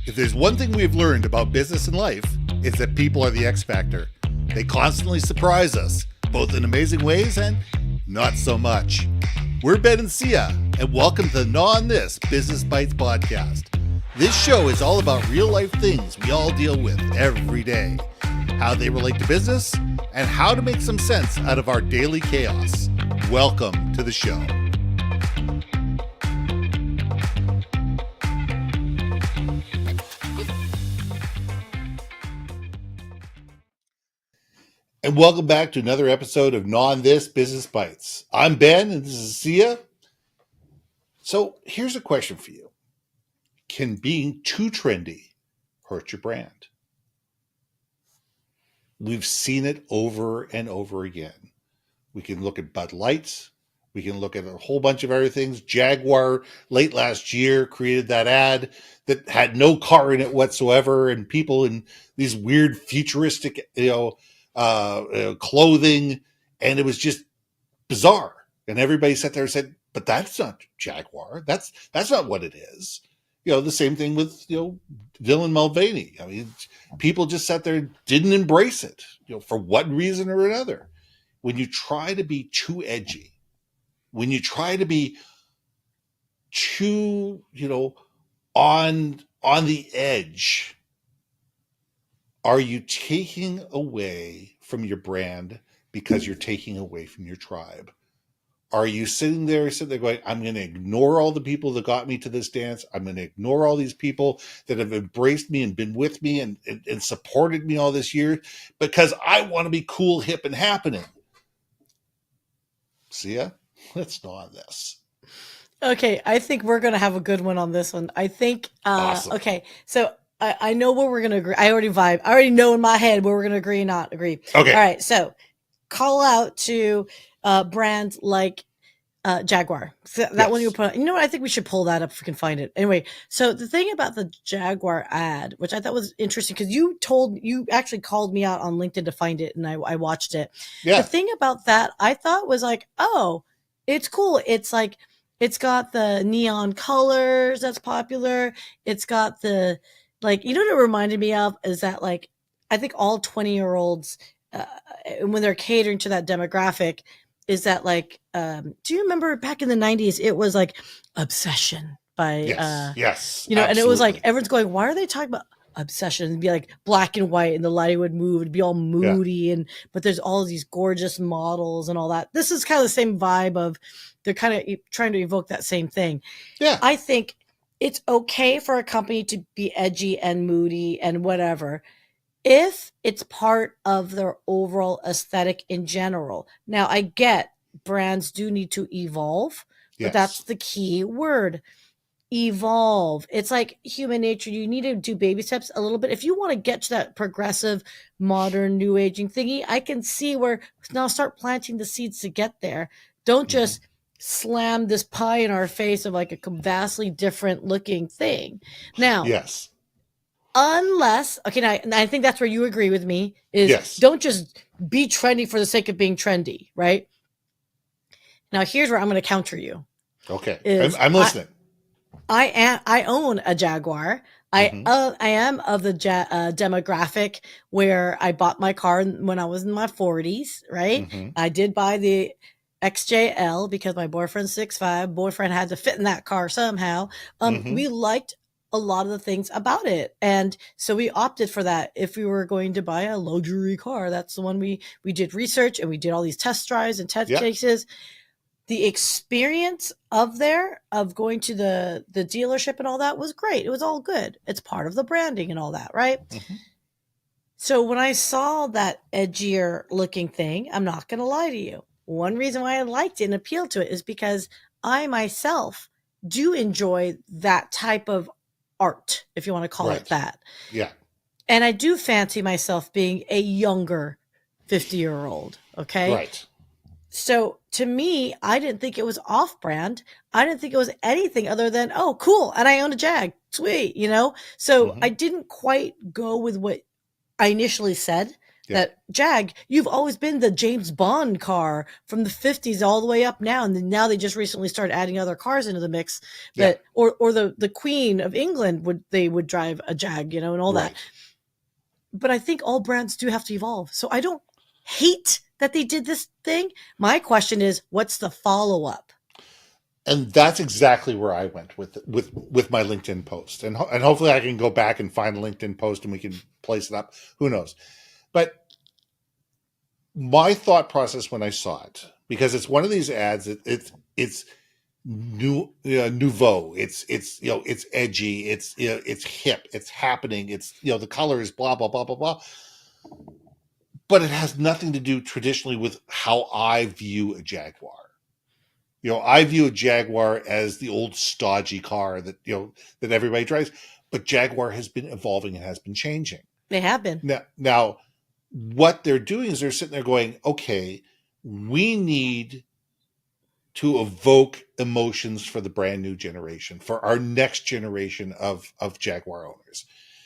If there's one thing we've learned about business and life, it's that people are the X factor. They constantly surprise us, both in amazing ways and not so much. We're Ben and Sia, and welcome to the Non This Business Bites podcast. This show is all about real life things we all deal with every day, how they relate to business, and how to make some sense out of our daily chaos. Welcome to the show. And welcome back to another episode of Non This Business Bites. I'm Ben, and this is Sia. So here's a question for you. Can being too trendy hurt your brand? We've seen it over and over again. We can look at Bud Lights. We can look at a whole bunch of other things. Jaguar, late last year, created that ad that had no car in it whatsoever, and people in these weird futuristic, clothing, and it was just bizarre. And everybody sat there and said, "But that's not Jaguar. That's not what it is." The same thing with Dylan Mulvaney. I mean, people just sat there and didn't embrace it, for one reason or another. When you try to be too edgy, when you try to be too, on the edge, are you taking away from your brand because you're taking away from your tribe? Are you sitting there going, I'm going to ignore all the people that got me to this dance. I'm going to ignore all these people that have embraced me and been with me and supported me all this year because I want to be cool, hip, and happening. Sia, let's know on this. Okay, I think we're going to have a good one on this one. I think, Awesome. Okay, so I know where we're going to agree. I already know in my head where we're going to agree and not agree. Okay. All right, so call out to brands like Jaguar. So that one you put. You know what? I think we should pull that up if we can find it. Anyway, so the thing about the Jaguar ad, which I thought was interesting, because you actually called me out on LinkedIn to find it, and I watched it. Yeah. The thing about that I thought was like, oh, it's cool. It's like it's got the neon colors that's popular. It's got the what it reminded me of is that I think all 20-year-olds when they're catering to that demographic is that do you remember back in the 90s it was like Obsession by yes and absolutely. it was like everyone's going, why are they talking about Obsession? It'd be like black and white and the lighting would move, it'd be all moody but there's all these gorgeous models and all that. This is kind of the same vibe of they're kind of trying to evoke that same thing. I think it's okay for a company to be edgy and moody and whatever if it's part of their overall aesthetic in general. Now, I get brands do need to evolve, but that's the key word. Evolve. It's like human nature. You need to do baby steps a little bit. If you want to get to that progressive, modern, new aging thingy, I can see where now start planting the seeds to get there. Don't just slam this pie in our face of like a vastly different looking thing. Now, unless, okay, now I think that's where you agree with me is don't just be trendy for the sake of being trendy, right? Now, here's where I'm going to counter you. Okay, I'm listening. I own a Jaguar. I am of the demographic where I bought my car when I was in my 40s, right? I did buy the XJL because my boyfriend's 6'5". Boyfriend had to fit in that car somehow. We liked a lot of the things about it, and so we opted for that. If we were going to buy a luxury car, that's the one we did research and we did all these test drives and test cases. The experience of going to the dealership and all that was great. It was all good. It's part of the branding and all that, right? So when I saw that edgier looking thing, I'm not going to lie to you. One reason why I liked it and appealed to it is because I myself do enjoy that type of art, if you want to call it that. Yeah. And I do fancy myself being a younger 50-year-old. Okay. Right. So to me, I didn't think it was off-brand. I didn't think it was anything other than, oh, cool. And I own a Jag. Sweet. So I didn't quite go with what I initially said, Yeah. that Jag, you've always been the James Bond car from the 50s all the way up now. And then now they just recently started adding other cars into the mix. Yeah. But, or the Queen of England would drive a Jag, and all that. Right. But I think all brands do have to evolve. So I don't hate that they did this thing. My question is, what's the follow up? And that's exactly where I went with my LinkedIn post, and hopefully I can go back and find a LinkedIn post and we can place it up. Who knows? But my thought process when I saw it, because it's one of these ads, it's nouveau, it's edgy, it's hip, it's happening, it's the color is blah blah blah blah blah, but it has nothing to do traditionally with how I view a Jaguar. I view a Jaguar as the old stodgy car that that everybody drives, but Jaguar has been evolving and has been changing. They have been. Now, what they're doing is they're sitting there going, okay, we need to evoke emotions for the brand new generation, for our next generation of Jaguar owners.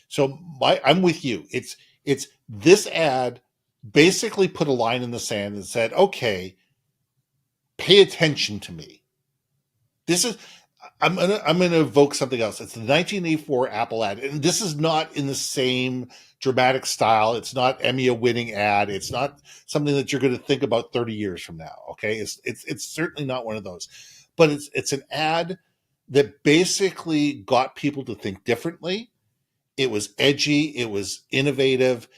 So I'm with you. It's this ad basically put a line in the sand and said, okay, pay attention to me. This is I'm gonna evoke something else. It's the 1984 Apple ad, and this is not in the same dramatic style. It's not Emmy winning ad. It's not something that you're going to think about 30 years from now. Okay, it's certainly not one of those, but it's an ad that basically got people to think differently. It was edgy, it was innovative,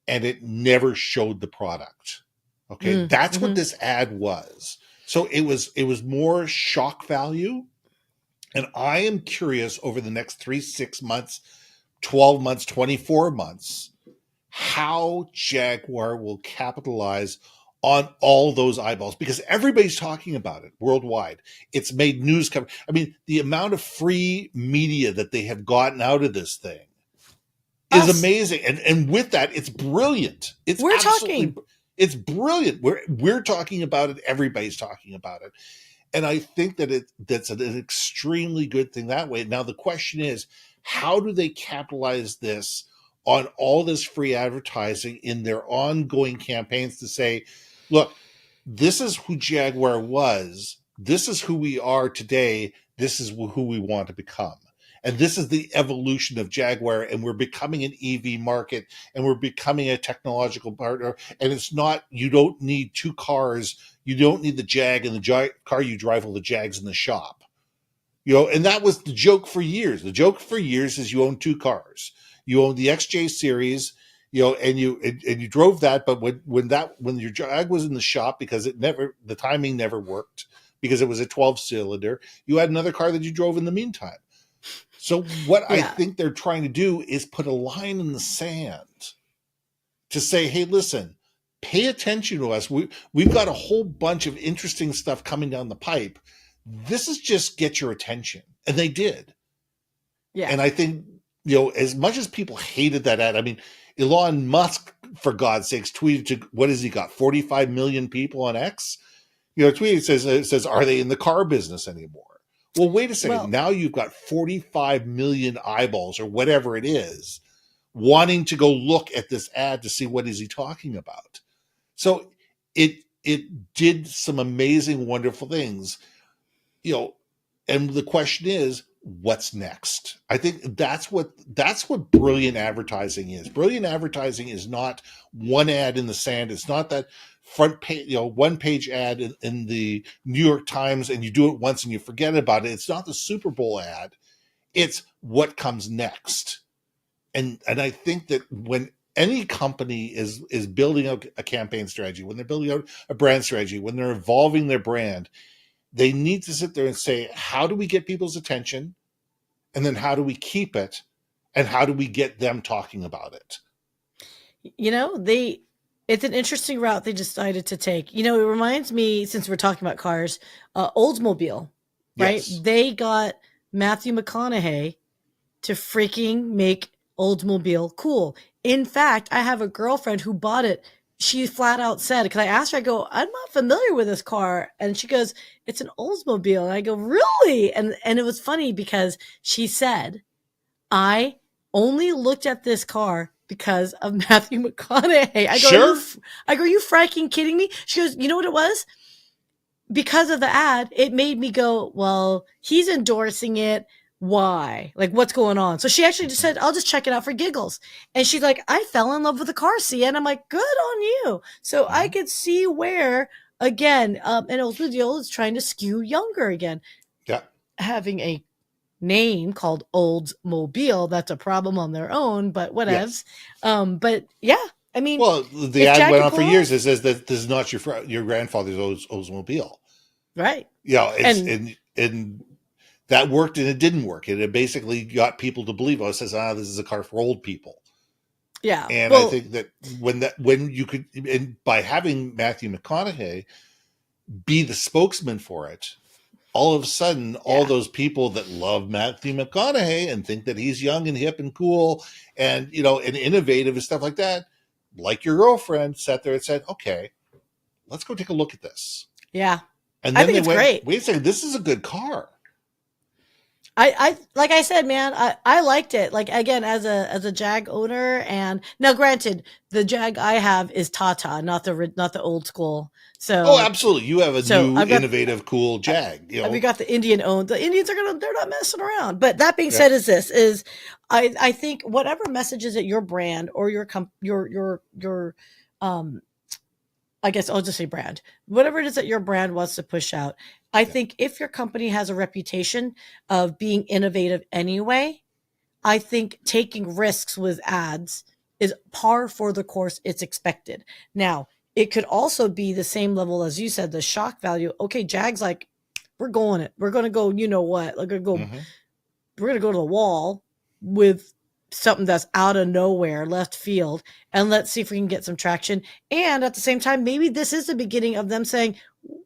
and it never showed the product. Okay, that's what this ad was. So it was more shock value. And I am curious over the next 3, 6 months, 12 months, 24 months, how Jaguar will capitalize on all those eyeballs, because everybody's talking about it worldwide. It's made news cover. I mean, the amount of free media that they have gotten out of this thing is amazing. And with that, it's brilliant. It's brilliant. We're talking about it. Everybody's talking about it. And I think that that's an extremely good thing that way. Now, the question is, how do they capitalize this on all this free advertising in their ongoing campaigns to say, look, this is who Jaguar was. This is who we are today. This is who we want to become. And this is the evolution of Jaguar, and we're becoming an EV market, and we're becoming a technological partner. And it's not, you don't need two cars. You don't need the Jag and the car you drive, all the Jags in the shop. And that was the joke for years. The joke for years is you own two cars. You own the XJ series, and you drove that, but when your Jag was in the shop, because the timing never worked, because it was a 12-cylinder, you had another car that you drove in the meantime. So what I think they're trying to do is put a line in the sand to say, hey, listen, pay attention to us. We've got a whole bunch of interesting stuff coming down the pipe. This is just get your attention. And they did. Yeah. And I think, as much as people hated that ad, I mean, Elon Musk, for God's sakes, tweeted to, what has he got, 45 million people on X? Tweeted, says, are they in the car business anymore? Well, wait a second. Now you've got 45 million eyeballs or whatever it is wanting to go look at this ad to see what is he talking about. So it did some amazing, wonderful things, and the question is, what's next? I think that's what brilliant advertising is. Brilliant advertising is not one ad in the sand. It's not that front page, one page ad in the New York Times, and you do it once and you forget about it. It's not the Super Bowl ad. It's what comes next. And I think that when any company is building out a campaign strategy, when they're building out a brand strategy, when they're evolving their brand, they need to sit there and say, how do we get people's attention? And then how do we keep it? And how do we get them talking about it? It's an interesting route they decided to take. It reminds me, since we're talking about cars, Oldsmobile, right? Yes. They got Matthew McConaughey to freaking make Oldsmobile cool. In fact, I have a girlfriend who bought it. She flat out said, because I asked her, I go, I'm not familiar with this car. And she goes, it's an Oldsmobile. And I go, really? And it was funny because she said, I only looked at this car because of Matthew McConaughey. Sure. I go, are you freaking kidding me? She goes, you know what it was? Because of the ad, it made me go, well, he's endorsing it. Why? Like, what's going on? So she actually just said, I'll just check it out for giggles. And she's like, I fell in love with the car, Sia. And I'm like, good on you. So I could see where, again, and Oldsmobile is trying to skew younger again. Yeah. Having a name called Oldsmobile, that's a problem on their own, but whatevs. Yes. But yeah, I mean, well, the ad went on for years. It says that this is not your grandfather's Oldsmobile. Right. Yeah. And that worked and it didn't work. It basically got people to believe, it says, this is a car for old people. Yeah. And I think that when you could, and by having Matthew McConaughey be the spokesman for it, all of a sudden, all those people that love Matthew McConaughey and think that he's young and hip and cool and, and innovative and stuff like that, like your girlfriend sat there and said, okay, let's go take a look at this. Yeah. And then I think it's great. Wait a second, this is a good car. I like I said, man, I liked it. Like, again, as a Jag owner, and now granted, the Jag I have is Tata, not the old school. So absolutely, you have a new innovative, cool Jag. We got the Indian owned. The Indians they're not messing around. But that being said, I think whatever messages that your brand or your I guess I'll just say brand, whatever it is that your brand wants to push out. I think if your company has a reputation of being innovative anyway, I think taking risks with ads is par for the course. It's expected. Now, it could also be the same level as you said, the shock value. Okay, Jag's like, we're going it. We're going to go, you know what? We're going to go to the wall with something that's out of nowhere, left field, and let's see if we can get some traction. And at the same time, maybe this is the beginning of them saying,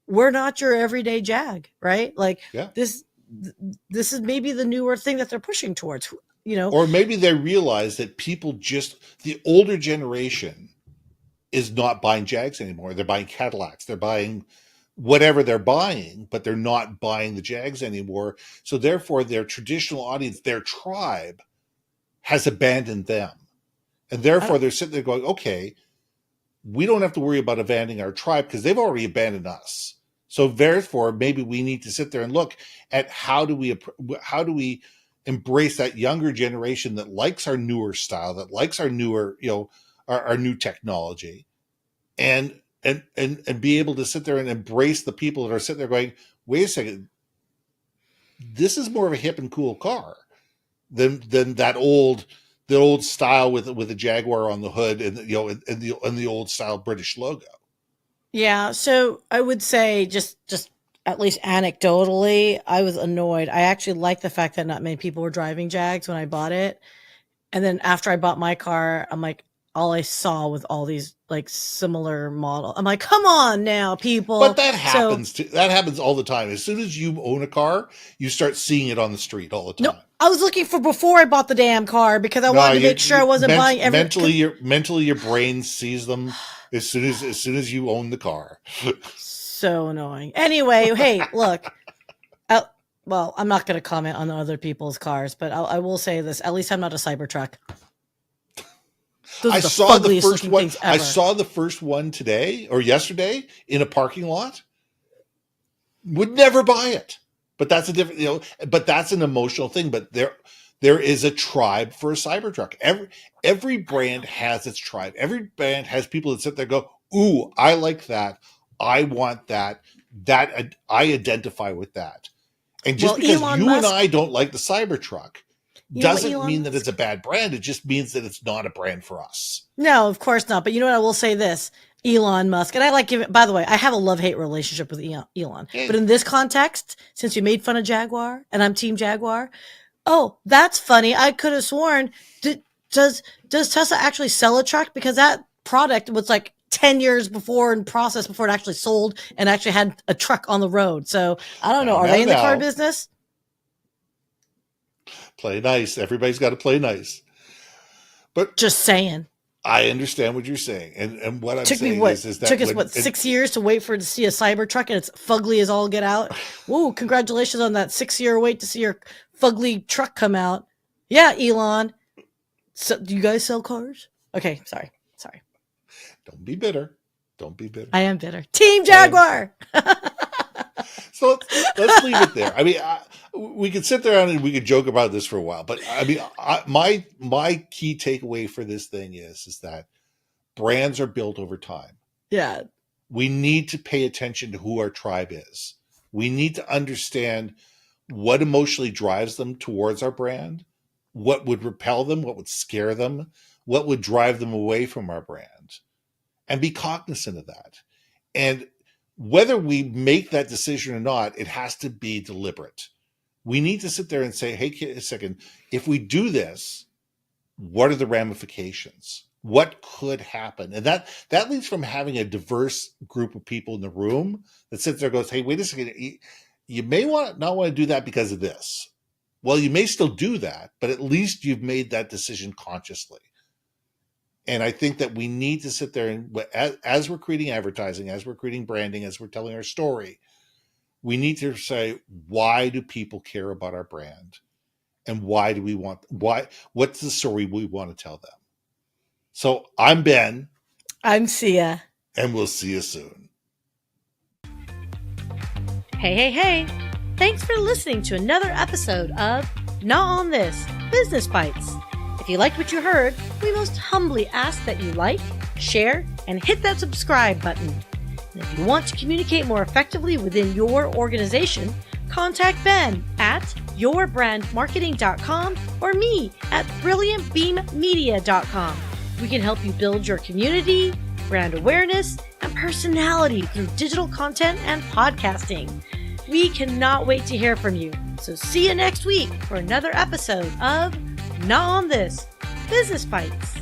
we're not your everyday Jag, right? Like this is maybe the newer thing that they're pushing towards, Or maybe they realize that the older generation is not buying Jags anymore. They're buying Cadillacs. They're buying whatever they're buying, but they're not buying the Jags anymore. So therefore, their traditional audience, their tribe, has abandoned them. And therefore, they're sitting there going, okay, we don't have to worry about abandoning our tribe because they've already abandoned us. So therefore, maybe we need to sit there and look at how do we embrace that younger generation that likes our newer style, that likes our newer, our new technology, and be able to sit there and embrace the people that are sitting there going, wait a second, this is more of a hip and cool car than that old style with a Jaguar on the hood and the old style British logo. Yeah, so I would say just at least anecdotally, I was annoyed. I actually liked the fact that not many people were driving Jags when I bought it. And then after I bought my car, I'm like, all I saw was all these like similar model. I'm like, come on now, people. But that happens that happens all the time. As soon as you own a car, you start seeing it on the street all the time. No, I was looking for before I bought the damn car because I wanted to make sure I wasn't buying every. Mentally, your brain sees them as soon as you own the car. So annoying. Anyway, hey, look. Well, I'm not going to comment on other people's cars, but I will say this: at least I'm not a Cybertruck. I saw the first one. I saw the first one today or yesterday in a parking lot. Would never buy it, but that's a different, but that's an emotional thing. But there is a tribe for a Cybertruck. Every brand has its tribe. Every brand has people that sit there and go, ooh, I like that. I want that. That I identify with that. And just because Elon Musk, and I don't like the Cybertruck doesn't mean that it's a bad brand. It just means that it's not a brand for us. No, of course not. But you know what? I will say this. Elon Musk, and I like giving, by the way, I have a love-hate relationship with Elon. But in this context, since you made fun of Jaguar and I'm Team Jaguar, oh, that's funny. I could have sworn, does Tesla actually sell a truck? Because that product was like 10 years before in process before it actually sold and actually had a truck on the road. So I don't know. Are they in the car business? Play nice. Everybody's got to play nice. But just saying. I understand what you're saying. And what I'm saying is that took us 6 years to wait to see a Cybertruck and it's fugly as all get out. Whoa, congratulations on that 6-year wait to see your fugly truck come out. Yeah, Elon. So do you guys sell cars? Okay, sorry. Don't be bitter. Don't be bitter. I am bitter. Team Jaguar. So let's leave it there. I mean, we could sit there and we could joke about this for a while, but I mean, my key takeaway for this thing is that brands are built over time. Yeah. We need to pay attention to who our tribe is. We need to understand what emotionally drives them towards our brand, what would repel them, what would scare them, what would drive them away from our brand, and be cognizant of that. And whether we make that decision or not, it has to be deliberate. We need to sit there and say, hey, a second, if we do this, what are the ramifications? What could happen? And that leads from having a diverse group of people in the room that sits there and goes, hey, wait a second, you may not want to do that because of this. Well, you may still do that, but at least you've made that decision consciously. And I think that we need to sit there and, as we're creating advertising, as we're creating branding, as we're telling our story, we need to say, why do people care about our brand? And what's the story we want to tell them? So I'm Ben. I'm Sia. And we'll see you soon. Hey. Thanks for listening to another episode of Not On This, Business Bites. If you liked what you heard, we most humbly ask that you like, share, and hit that subscribe button. And if you want to communicate more effectively within your organization, contact Ben at yourbrandmarketing.com or me at brilliantbeammedia.com. We can help you build your community, brand awareness, and personality through digital content and podcasting. We cannot wait to hear from you. So see you next week for another episode of Not On This, Business Bites.